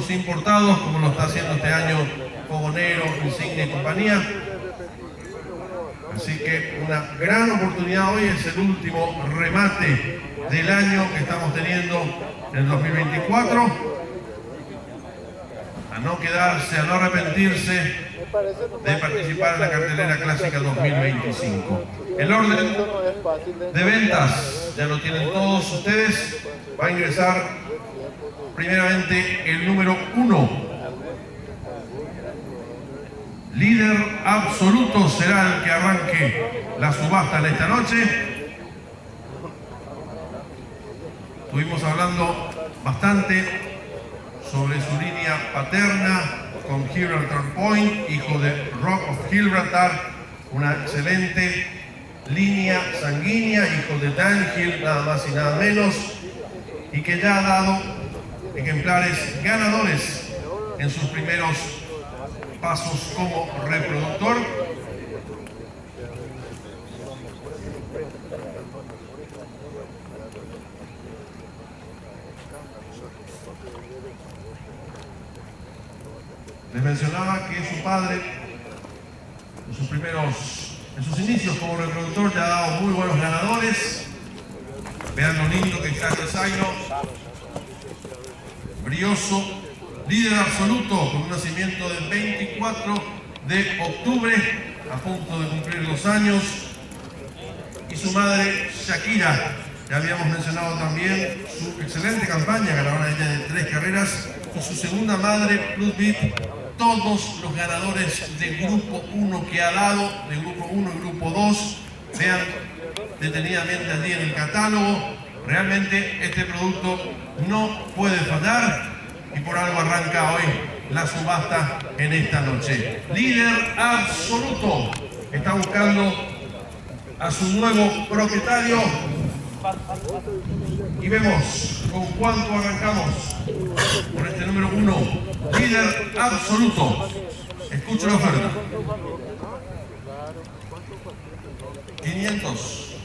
productos importados, como lo está haciendo este año Fogonero, Insignia y compañía. Así que una gran oportunidad hoy, es el último remate del año que estamos teniendo en el 2024. A no quedarse, a no arrepentirse de participar en la cartelera clásica 2025. El orden de ventas ya lo tienen todos ustedes. Va a ingresar primeramente el número 1. Líder absoluto será el que arranque la subasta en esta noche. Estuvimos hablando bastante sobre su línea paterna con Gibraltar Point, hijo de Rock of Gibraltar, una excelente línea sanguínea, hijo de Danhill, nada más y nada menos, y que ya ha dado ejemplares ganadores en sus primeros pasos como reproductor. Les mencionaba que su padre, en sus inicios como reproductor, ya ha dado muy buenos ganadores. Vean lo lindo que está este zaino, brioso, líder absoluto, con un nacimiento del 24 de octubre, a punto de cumplir 2 años. Y su madre, Shakira, ya habíamos mencionado también su excelente campaña, ganadora ella de 3 carreras, y su segunda madre, Plus Beat. Todos los ganadores del grupo 1 que ha dado, del grupo 1 y grupo 2, vean detenidamente allí en el catálogo. Realmente este producto no puede fallar y por algo arranca hoy la subasta en esta noche. Líder absoluto está buscando a su nuevo propietario y vemos con cuánto arrancamos por este número 1. Líder absoluto. Escucho la oferta. 500.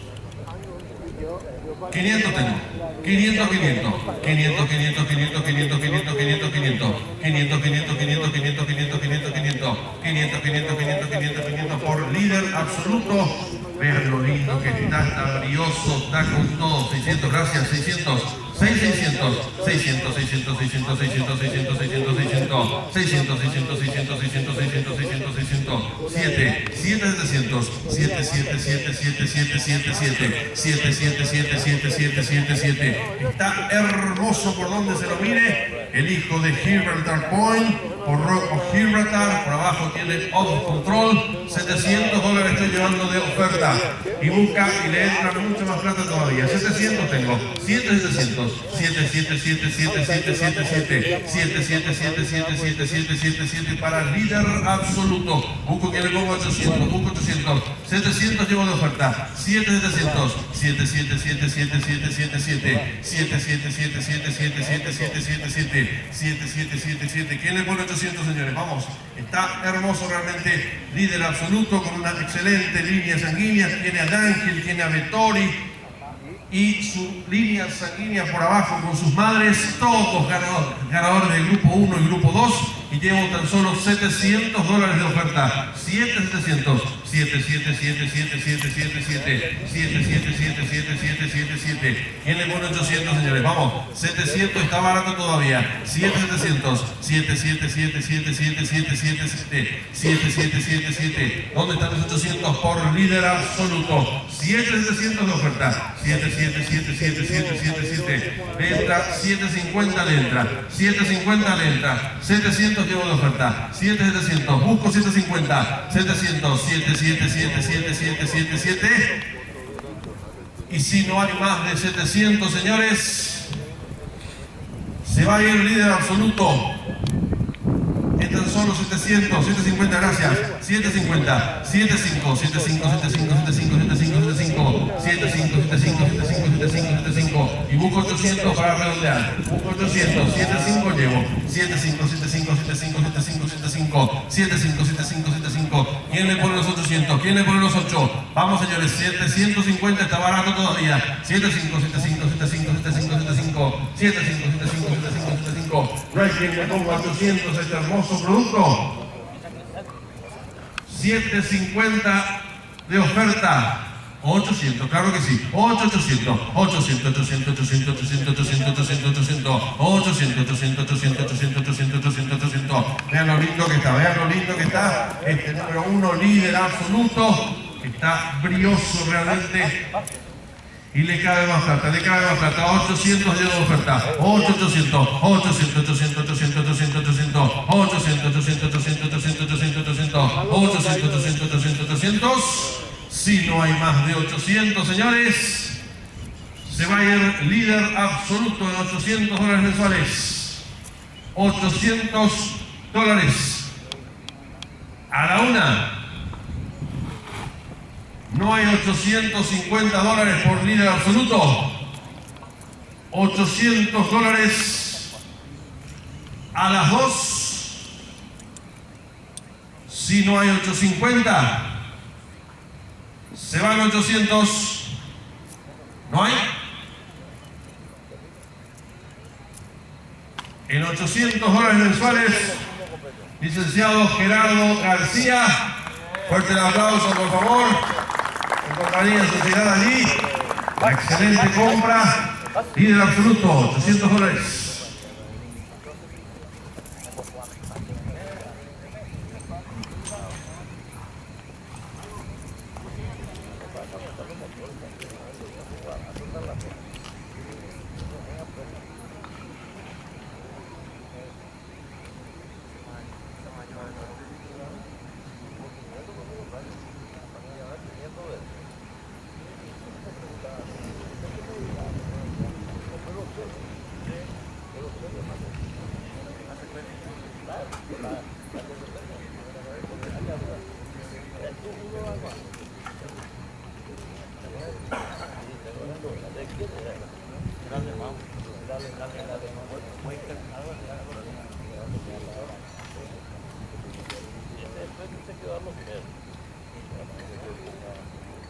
500 tengo. 500, 500. 500, 500, 500, 500, 500, 500, 500. 500, 500, 500, 500, 500, 500, 500. 500, 500, 500, 500, 500 por líder absoluto. Vean lo lindo que está brioso, está con todo. 600, gracias, 600. 600, 600, 600, 600, 600, 600, 600, 600, 600, 600, 600, 600, 600, 600, 600, 7, 7, 700, 7, 7, 7, 7, 7, 7, 7, 7, 7, 7, 7, 7, 7, 7. Está hermoso por donde se lo mire. El hijo de Gibraltar Point, por Rock of Gibraltar, por abajo tiene Off Control. $700 estoy llevando de oferta. Y busca y le entra mucha más plata todavía. 700 tengo. 700. 7, 7, 7, 7, 7, 7, 7. 7, 7, 7, 7, 7, 7, 7, 7 para líder absoluto. Busco que le pongo 800. Busco 800. 700 llevo de oferta. 7, 700. 7, 7, 7, 7, 7, 7, 7. 7, 7, 7, 7, 7, 7, 7, 7, 7. 7, 7, 7, 7. ¿Quién le pone 800, señores? Vamos. Está hermoso realmente. Líder absoluto con una excelente línea sanguínea. Tiene a Danhill, tiene a Vettori y su línea sanguínea por abajo con sus madres. Todos ganadores del grupo 1 y grupo 2. Y llevo tan solo $700 de oferta. 7,700. 7, 7, 7, 7, 7, 7, 7. 7, 7, 7, 7, 7, 7, 7. ¿Quién le pone 800, señores? Vamos. 700 está barato todavía. 7,700. 7, 7, 7, 7, 7, 7, 7, 7. 7, 7, 7, 7. ¿Dónde están los 800 por líder absoluto? 7,700 de oferta. 7, 7, 7, 7, 7, 7, 7. Le entra 7,50, le entra. 7,50 le entra. 700 llevo de oferta. 7,700. Busco 7,50. 700. 7, 7, 7, 7, 7, 7, 7. Y si no hay más de 700, señores, se va a ir líder absoluto. En tan solo 700, 750, gracias. 750, 75, 75, 75, 75, 75, 75, 75, 75, 75, 75, 75. Y busco 800 para redondear. Busco 800, 75 llevo. 75, 75, 75, 75, 75, 75, 75, 75. ¿Quién le pone los 800? ¿Quién le pone los 8? Vamos, señores, 750 está barato todavía. 75, 75, 75, 75, 75, 75, 75, 75, 75. No hay quien le ponga 800 a este hermoso producto. 7.50 de oferta. 800, claro que sí. 800, 800, 800, 800, 800, 800, 800, 800, 800, 800, 800, 800, 800, 800, 800. Vean lo lindo que está, vean lo lindo que está. Este número 1, líder absoluto. Está brioso realmente. Y le cabe más plata, le cabe más plata. 800 de oferta. 800, 800, 800, 800, 800, 800, 800, 800, 800, 800, 800, 800, 800, 800, 800, 800. Si no hay más de 800, señores, se va a ir líder absoluto en $800 mensuales. $800. A la una. No hay $850 por líder absoluto. $800 a las 2. Si no hay 850, se van 800. ¿No hay? En $800 mensuales, licenciado Gerardo García. Fuerte el aplauso, por favor. En compañía de sociedad allí. La excelente compra. Líder absoluto, $800.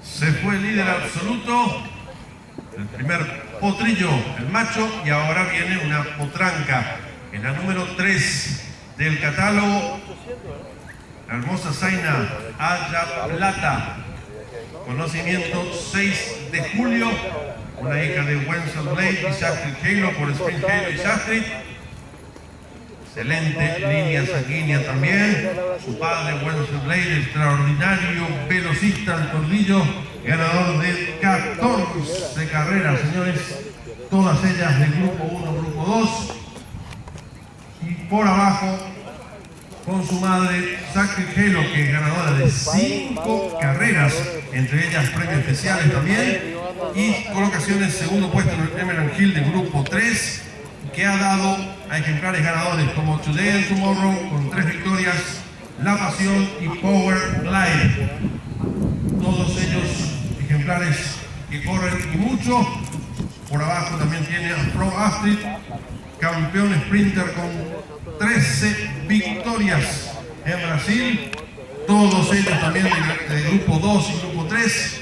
Se fue el líder absoluto, el primer potrillo, el macho, y ahora viene una potranca, en la número 3 del catálogo, la hermosa Zaina Aya Plata, conocimiento 6 de julio, una hija de Wenzel Blade y Shastrid Halo por Spring Halo y Shastrid. Excelente línea sanguínea también. Su padre, Wenzel Blade, extraordinario velocista al tornillo, ganador de 14 carreras, señores, todas ellas del grupo 1, grupo 2. Y por abajo, con su madre, Shastrid Halo, que es ganadora de 5 carreras, entre ellas premios especiales también, y colocaciones segundo puesto en el Emerald Hill del grupo 3, que ha dado a ejemplares ganadores como Today and Tomorrow con 3 victorias, La Pasión y Power Live. Todos ellos ejemplares que corren y mucho. Por abajo también tiene a Pro Astrid, campeón sprinter con 13 victorias en Brasil. Todos ellos también de grupo 2 y grupo 3.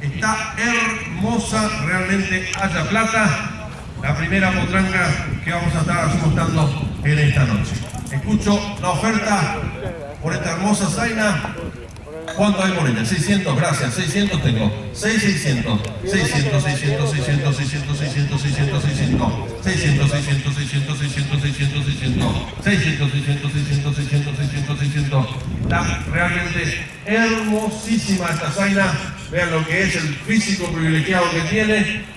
Está hermosa realmente Aya Plata, la primera potranca que vamos a estar mostrando en esta noche. Escucho la oferta por esta hermosa Zaina. ¿Cuánto hay por ella? 600, gracias. 600 tengo. 600. 600, 600, 600, 600, 600, 600, 600. 600, 600, 600, 600, 600, 600. 600, 600, 600, 600, 600, 600. Está realmente hermosísima esta Zaina. Vean lo que es el físico privilegiado que tiene.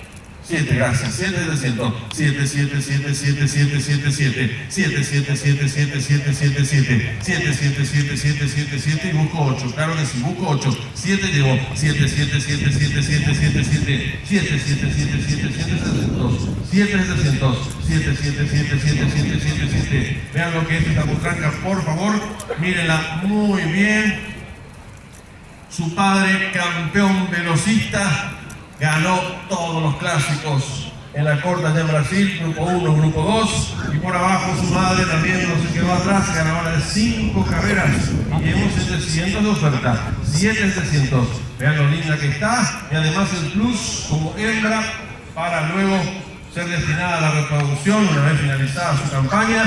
7, gracias. 700. 7, 7, 7, 7, 7, 7, 7. 7, 7, 7, 7, 7, 7, 7. 7, 7, 7, 7, 7, 7 y busco 8. Claro que sí, busco 8. 7 llevo. 7, 7, 7, 7, 7, 7, 7. 7, 7, 7, 7, 7, 700. 7, 700. 7, 7, 7, 7, 7, 7, 7. Vean lo que es esta potranca, por favor. Mírenla muy bien. Su padre, campeón velocista, ganó todos los clásicos en la corta de Brasil, grupo 1, grupo 2, y por abajo su madre también no se quedó atrás, ganadora de 5 carreras, y llevó 700 de oferta, 700. Vean lo linda que está, y además el plus como hembra para luego ser destinada a la reproducción una vez finalizada su campaña.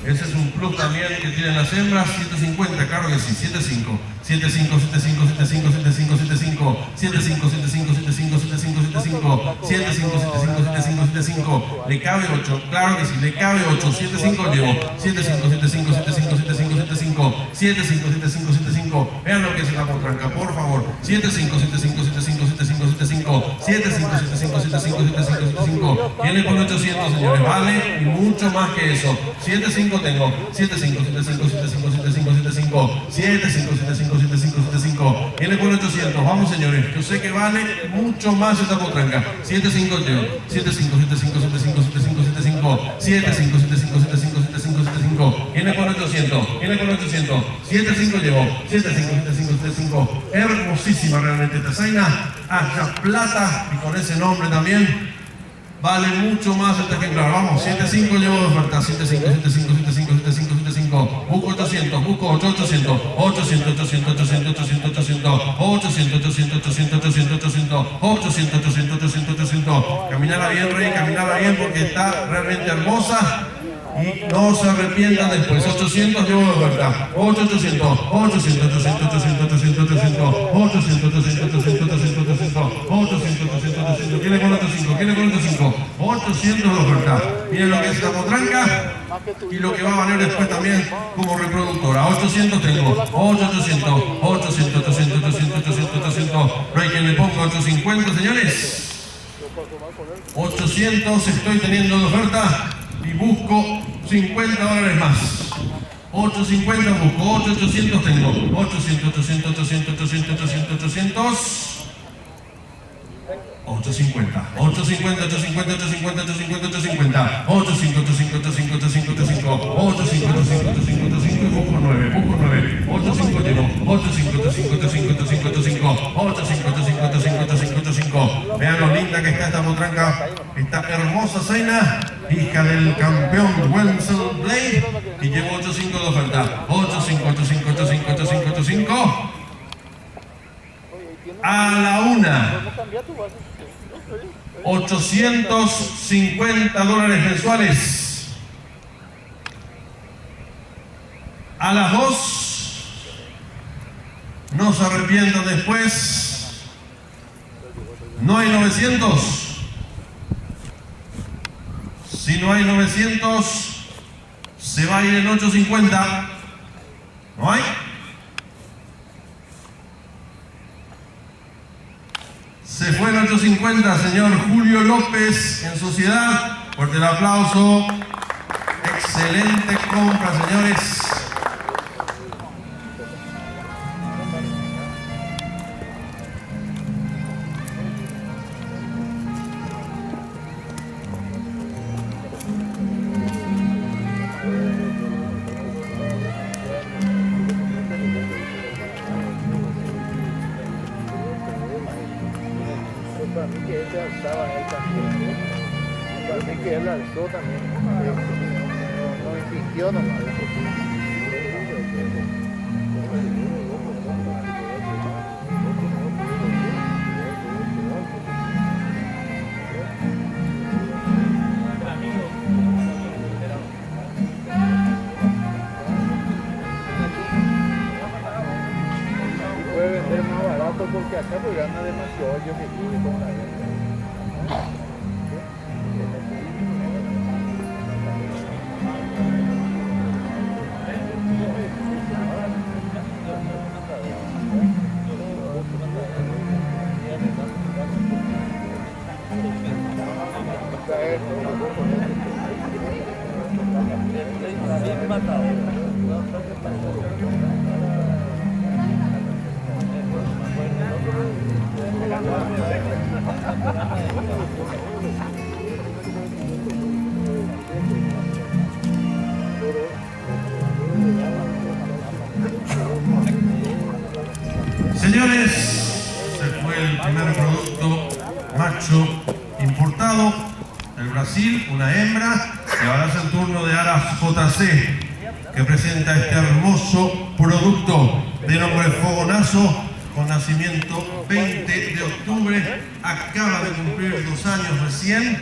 Ese es un plus también que tienen las hembras. 750, claro que sí, 75. 75, 75, 75, 75, 75, 75, 75, 75, 75, 75, 75, 75, 75, 75. Le cabe 8, claro que sí, le cabe 8. 75 llevo. 75, 75, 75, 75, 75, 75, 75, 75. Vean lo que es la potranca, por favor. 75, 75, 75, 75, 75, 75, 75, 75, 75, 75. Viene con 800, señores, vale, y mucho más que eso. 75 tengo. 75, 75, 75, 75, 75, 75, 75, 75, 75. Viene con 800. Vamos, señores. Yo sé que vale mucho más esta potranca. 75 tengo. 75, 75, 75, 75, 75, 75, 75, 75, 75, 75. Viene con 800. Viene con 800. 75 llevo. 75, 75, 75. Hermosísima realmente esta zaina. Haya plata. Y con ese nombre también. Vale mucho más este ejemplar. Vamos, 75 llevo de oferta. 75, 75, 75, 75, 75. Busco 800, busco 800, 800, 800, 800, 800, 800, 800, 800, 800, 800, 800, 800, 800, 800, 800. Caminala bien, Rey, caminala bien porque está realmente hermosa. Y no se arrepientan después. 800 llevo de oferta. 800, 800, 800, 800, 800, 800, 800, 800, 800, 800, 800, 800, 800, 800. ¿Quién le pone 85? ¿Quién le pone 85? 800 de oferta. Miren lo que es la potranca y lo que va a valer después también como reproductora. 800 tengo. 800, 800, 800, 800, 800, 800. No hay quien le ponga 850, señores. 800 estoy teniendo de oferta. Y busco $50 más. 850 busco, 800 tengo. 800, 800, 800, 800, 800, 800. 850, 850, 850, 850, 850, 850, 850, 850, 850, 850, 850, 850, y busco 9, busco 9, 850 llevo, 850, 850, 850, 850, 850, 850, 850. Vean lo linda que está esta potranca, esta hermosa zaina, hija del campeón Wenzel Blade, y llevo 85 de oferta, 85, 85, 85, 85, 85. A la una. $850 mensuales. A las 2. No se arrepientan después. No hay 900. Si no hay 900, se va a ir en 850. ¿No hay? Se fue en 850, señor Julio López en Sociedad. Fuerte el aplauso. Excelente compra, señores. Para mí que ese alzaba él también. Para mí que él alzó también. No insistió nomás. Puede vender más barato porque acá pues gana demasiado yo que tiene con la venta. Señores, se fue el primer producto macho importado del Brasil, una hembra, y ahora es el turno de Aras JC, que presenta este hermoso producto de nombre Fogonazo, con nacimiento 20 de octubre, acaba de cumplir 2 años recién,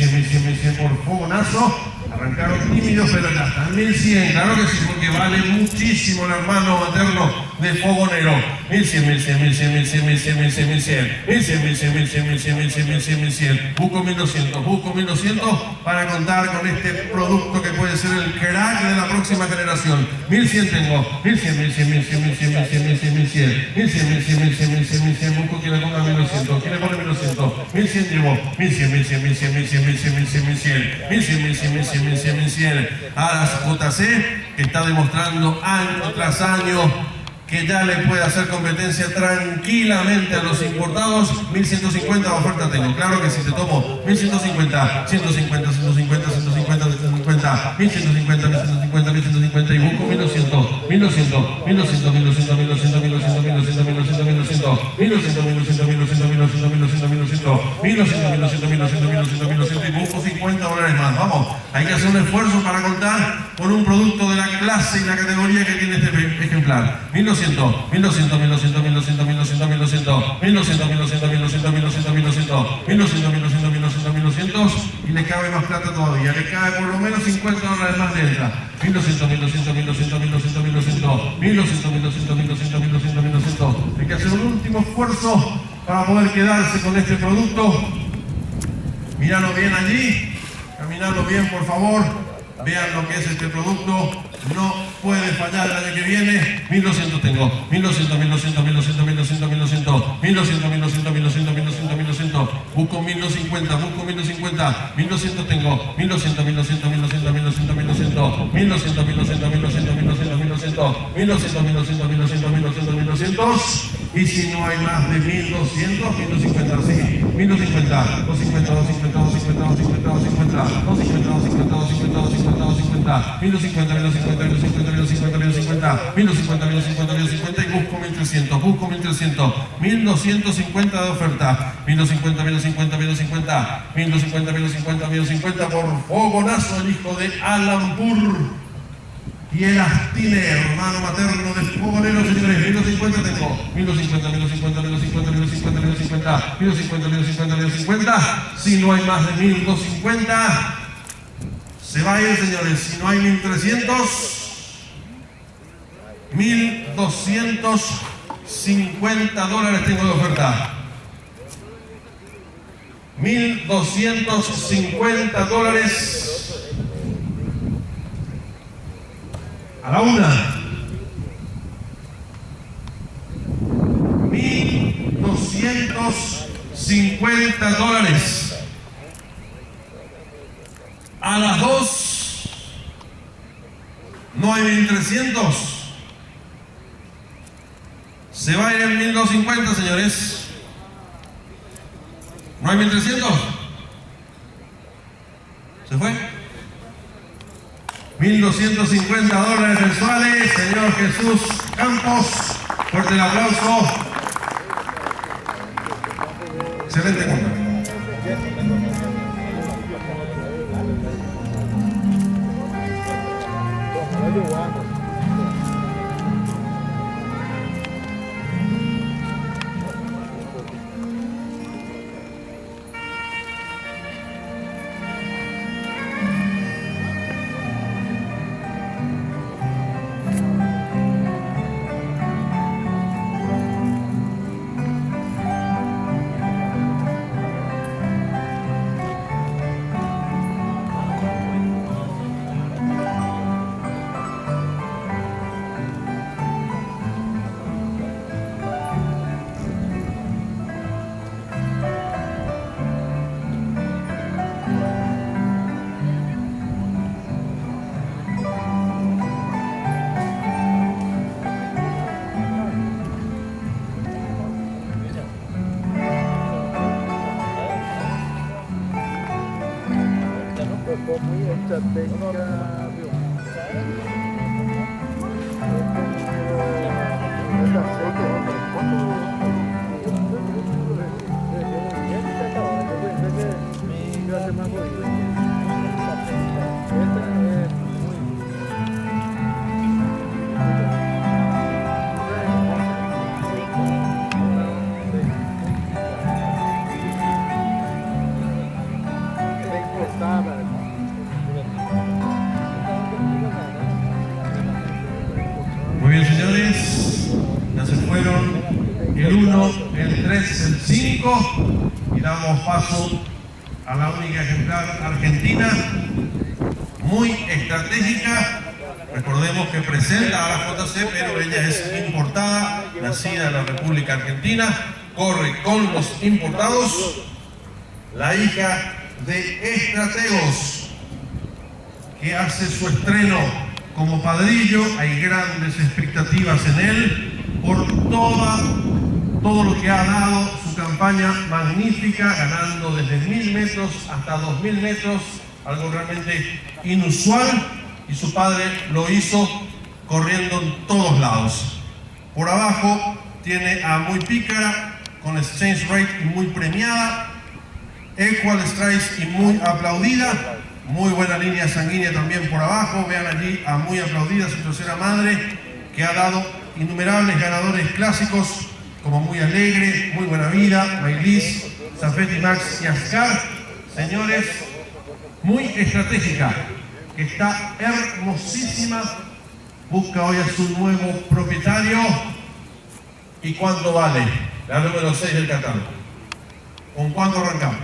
1100, 1100, 1100 por fogonazo. Arrancaron tímidos, pero ya están 1100, claro que sí, porque vale muchísimo el hermano materno de fogonero. 1100, 1100, 1100, 1100, 1100, 1100, 1100, 1100, 1100, 1100, 1100, 1100, 1100, 1100. Busco 1200 para contar con este producto que puede ser el crack de la próxima generación. 1100 tengo, 1100, 1100, 1100, 1100, 1100, 1100, 1100, 1100, 1100, 1100, 1100, 1100, busco que le ponga 1200, ¿quién le pone 1200? 1100 llevo, 1100, 1100, 1100, 1100, 1100, 1100, 1100, 1100, 1100, 1100, 1100, 1100, a la JC, que está demostrando año tras año que ya le puede hacer competencia tranquilamente a los importados. 1150 de oferta tengo, claro que si te tomo 1150, 150, 150, 150, 150, 1150, 1150, 1150 y busco 1200, 1200, 1200, 1200, 1200, 1200, 1200, 1200, 1200, 1200, 1200, 1200, 1200, 1200, 1200 y busco $50 más. Vamos, hay que hacer un esfuerzo para contar con un producto de la clase y la categoría que tiene este ejemplar. 1200, 1200, 1200, 1200, 1200, 1200, 1200, 1200, 1200, 1200, 1200, 1200, 1200, 1200, 1200 y le cabe más plata todavía, le cabe por lo menos $50 más de entra. 1200, 1200, 1200, 1200, 1200, 1200, 1200, 1200, 1200, 1200. Hay que hacer un último esfuerzo para poder quedarse con este producto. Míralo bien allí, caminarlo bien por favor, vean lo que es este producto. No puede fallar el año que viene. 1200 tengo. 1200, 1200, 1200, 1200, 1200, 1200, 1200, 1200, 1200, 1200. Busco 1250, busco 1250. 1200 tengo. 1200, 1200, 1200, 1200, 1200, 1200, 1200, 1200, 1200, 1200, 1200, 1200, 1200, 1200, 1200. Y si no hay más de 1200, 1250, sí. 1250, 250, 250, 250, 250, 250, 250, 250, 250, 250, 250, 1050, 1050, 1050, 1050, 1050, 1050, 1050, 1050 y busco 1300, busco 1300, 1250 de oferta, 1050, 1050, 1050, 1050, 1050, 1050 por fogonazo, el hijo de Alampur. Y el Astine, hermano materno de fogonero, señores. 1250 tengo. 1250, 1250, 1250, 1250, 1250, 1250, 1250, 1250. Si no hay más de 1250, se va a ir, señores. Si no hay 1300, 1250. $1.250 tengo de oferta. $1.250 a la una. $1.250 a las 2. No hay 1.300. Se va a ir en 1.250, señores. ¿No hay 1.300? ¿Se fue? $1.250 mensuales, señor Jesús Campos. Fuerte el aplauso. Excelente compra. Muy bien, señores, ya se fueron el 1, el 3, el 5 y damos paso a la única ejemplar argentina, muy estratégica. Recordemos que presenta a la JC, pero ella es importada, nacida en la República Argentina, corre con los importados, la hija de Estrategos, que hace su estreno como padrillo. Hay grandes expectativas en él por todo lo que ha dado su campaña magnífica, ganando desde 1.000 metros hasta 2.000 metros, algo realmente inusual, y su padre lo hizo corriendo en todos lados. Por abajo tiene a Muy Pícara con Exchange Rate y muy premiada, Equal Strikes y muy aplaudida. Muy buena línea sanguínea también por abajo. Vean allí a Muy Aplaudida, su tercera madre, que ha dado innumerables ganadores clásicos como Muy Alegre, Muy Buena Vida, Maylis, Zafeti Max y Ascar. Señores, muy estratégica, que está hermosísima. Busca hoy a su nuevo propietario. ¿Y cuánto vale? La número 6 del catálogo. ¿Con cuánto arrancamos?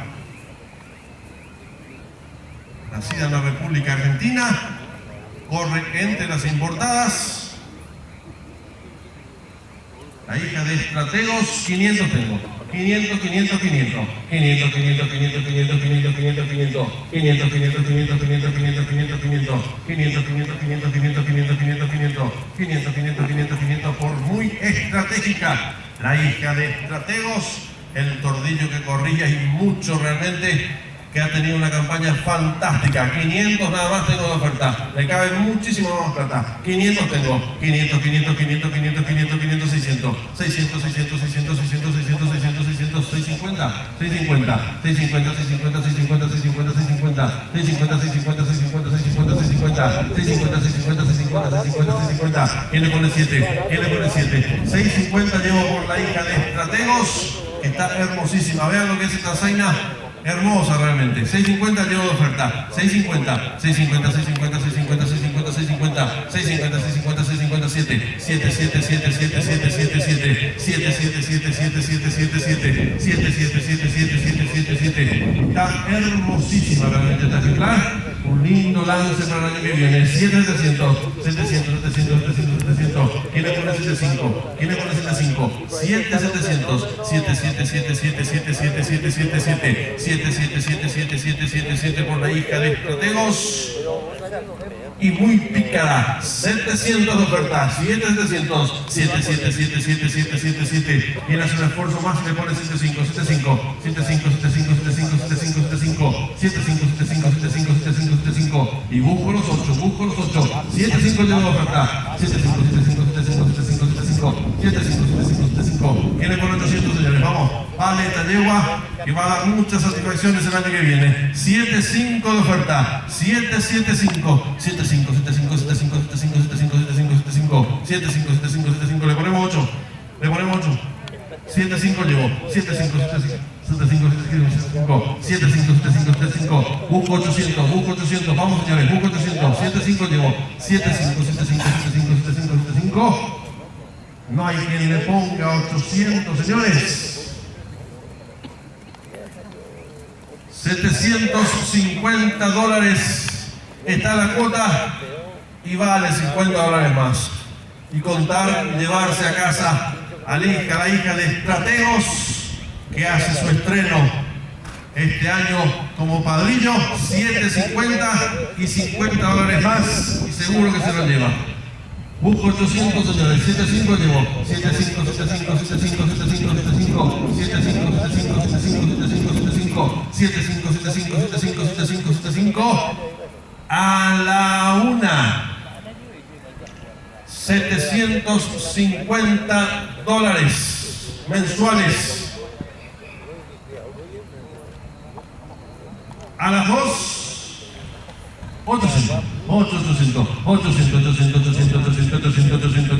Nacida en la República Argentina, corre entre las importadas. La hija de Estrategos, 500 tengo. 500, 500, 500. 500, 500, 500, 500, 500, 500, 500. 500, 500, 500, 500, 500, 500, 500. 500, 500, 500, 500, 500, 500, 500. 500, 500, 500, 500 por Muy Estratégica. La hija de Estrategos, el tordillo que corría y mucho realmente, que ha tenido una campaña fantástica. 500 nada más tengo de oferta. Le cabe muchísimo más plata. 500 tengo. 500, 500, 500, 500, 500, 500, 600. 600, 600, 600, 600, 600, 600, 600, 650. 650, 650, 650, 650, 650, 650. 650, 650, 650, 650, 650. 650, 650, 650, 650, 650. ¿Quién le pone 7? ¿Quién le pone 7? 650 llevo por la hija de Estrategos, que está hermosísima. Vean lo que es esta zaina. Hermosa realmente. 650 llevo de oferta. 650, 650, 650, 650, 650, 650. 650, 650, 650, 650, 7, 7, 7, 7, 7, 7, 7, 7, 7, 7, 7, 7, 7, 7, 7, 7, 7, 7, 7, 7, 7, 7, 7. Está hermosísima realmente esta ejemplar. Un lindo lance para el año que viene. 700, 700, 700, 700, 700. ¿Quién le pone 75? ¿Quién le pone 75? 7700, 7777777777, 777777 por la hija de estrategos. Y muy pícara, 700 de oferta, 7700, 777777. Viene a hacer un esfuerzo más y le pone 75, 75, 75, 75, 75, 75, 75, 75, 75, 75, 75, 75. Y busco los 8, busco los 8. 75 de oferta, 75, 75, 75, 75, 75, 75, 75, 75. ¿Quién le pone 800, señores? Vamos. Vale, esta yegua que va a dar muchas satisfacciones el año que viene. 75 de oferta, 775, 75, 75, 75, 75, 75, 75, 75, 75, 75, 75, le ponemos 8, le ponemos 8. 75 llevo, 75, 75, 75, 75, 75, 75, 75, busco 800, busco 800, vamos señores, busco 800, 75 llevo, 75, 75, 75, 75, 75. No hay quien le ponga 800, señores. 750 dólares está la cuota y vale 50 dólares más. Y contar y llevarse a casa a la hija de estrategos que hace su estreno este año como padrino, 750 y 50 dólares más y seguro que se lo lleva. Busco 800, señores, 75 llevo, 75, 75, 75, 75, 75, 75, 75, 75, 75, 75, 75, 75, 75, 75, 75, a la una. 750 dólares mensuales. A las 2, 800, 800, 800, 800, 800, 800, 800, 800,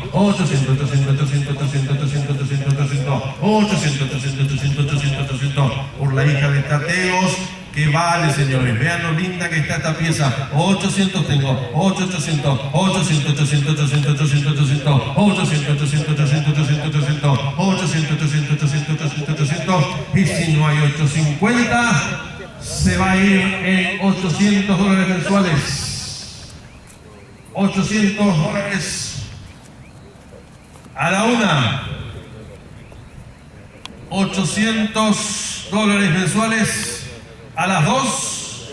800, 800, 800, 800, 800, 800, 800, 800, 800, 800, 800, por la hija de estrategos. Que vale, señores, vean lo linda que está esta pieza. 800 tengo, 800, 800, 800, 800, 800, 800, 800, 800, 800, 800, 800, 800, 800, 800, 800, 800. Y si no hay 850, se va a ir en 800 dólares mensuales. 800 dólares a la una. 800 dólares mensuales. A las 2,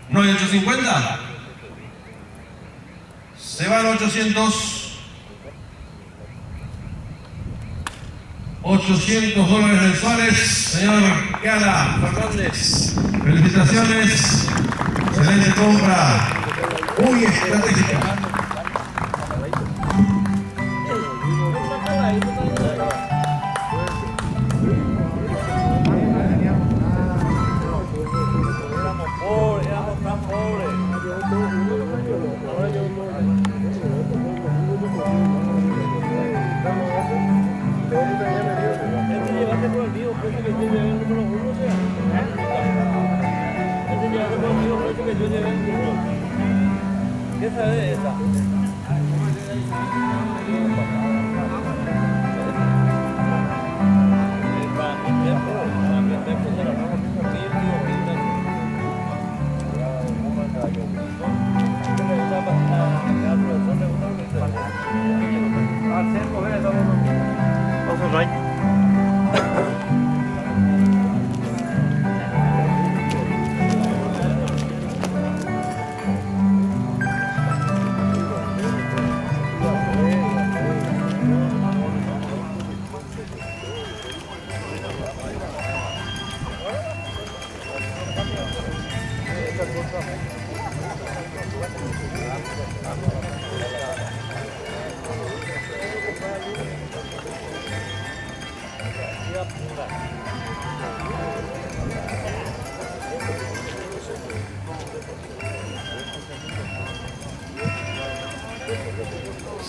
no hay 850. Se van 800. 800 dólares mensuales. Señor Gala Fernández, felicitaciones. Excelente compra. Muy estratégica. Esa es esa.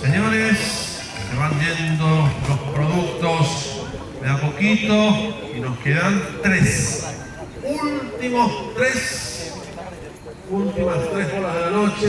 Señores, se van yendo los productos de a poquito y nos quedan 3. Últimas 3 horas de la noche.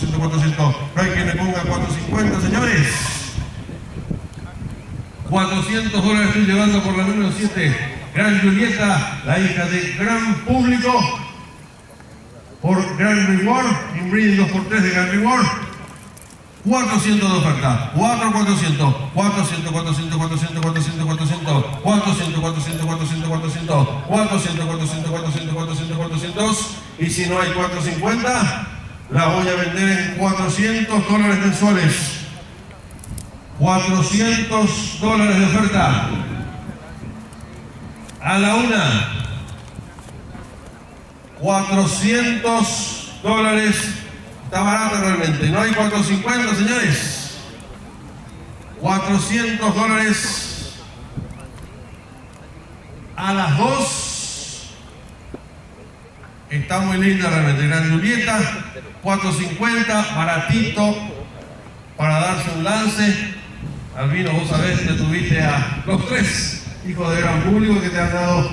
400, 400. No hay quien le ponga 450, señores. $400 estoy llevando por la número 7. Gran Julieta, la hija de Gran Público. Por Gran Reward. Inbreeding 2x3 de Gran Reward. 400 de oferta, 400, 400, 400, 400, 400, 400, 400, 400, 400, 400, 400, 400, 400, 400, 400, y si no hay 450, la voy a vender en $400 mensuales. $400 de oferta. A la una, $400. Está barato realmente. No hay 450, señores. $400 a las 2. Está muy linda realmente. Gran Julieta, 450, baratito para darse un lance. Albino, vos sabés que tuviste a los 3 hijos de Gran Público que te han dado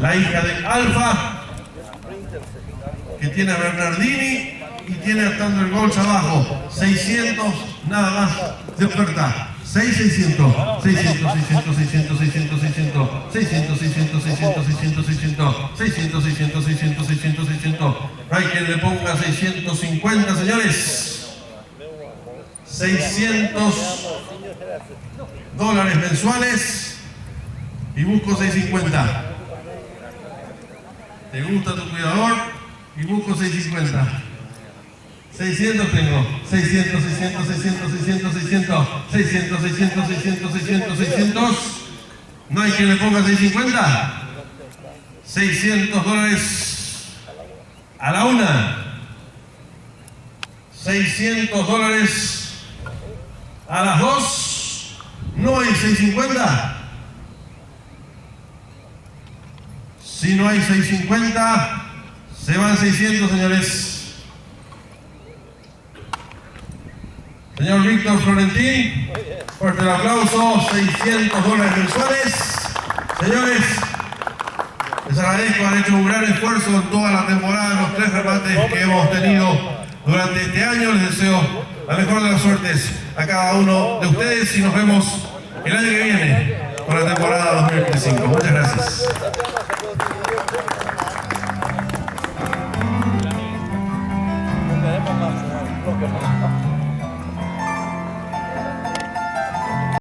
la hija de Alfa, que tiene a Bernardini y tiene atando el gol abajo. 600 nada más de oferta. 600, 600, 600, 600, 600, 600, 600, 600, 600, 600, 600, 600, 600, 600, 600, 600. No hay quien le ponga 650, señores. $600 mensuales y busco 650. ¿Te gusta tu cuidador? Y busco 650. 600 tengo. 600, 600, 600, 600, 600, 600, 600, 600, 600, 600. ¿No hay quien le ponga 650? $600 a la una. $600 a las dos. ¿No hay 650? Si no hay 650, se van 600, señores. Señor Víctor Florentín, fuerte el aplauso, $600 mensuales. Señores, les agradezco, han hecho un gran esfuerzo en toda la temporada, en los 3 remates que hemos tenido durante este año. Les deseo la mejor de las suertes a cada uno de ustedes y nos vemos el año que viene con la temporada 2025. Muchas gracias.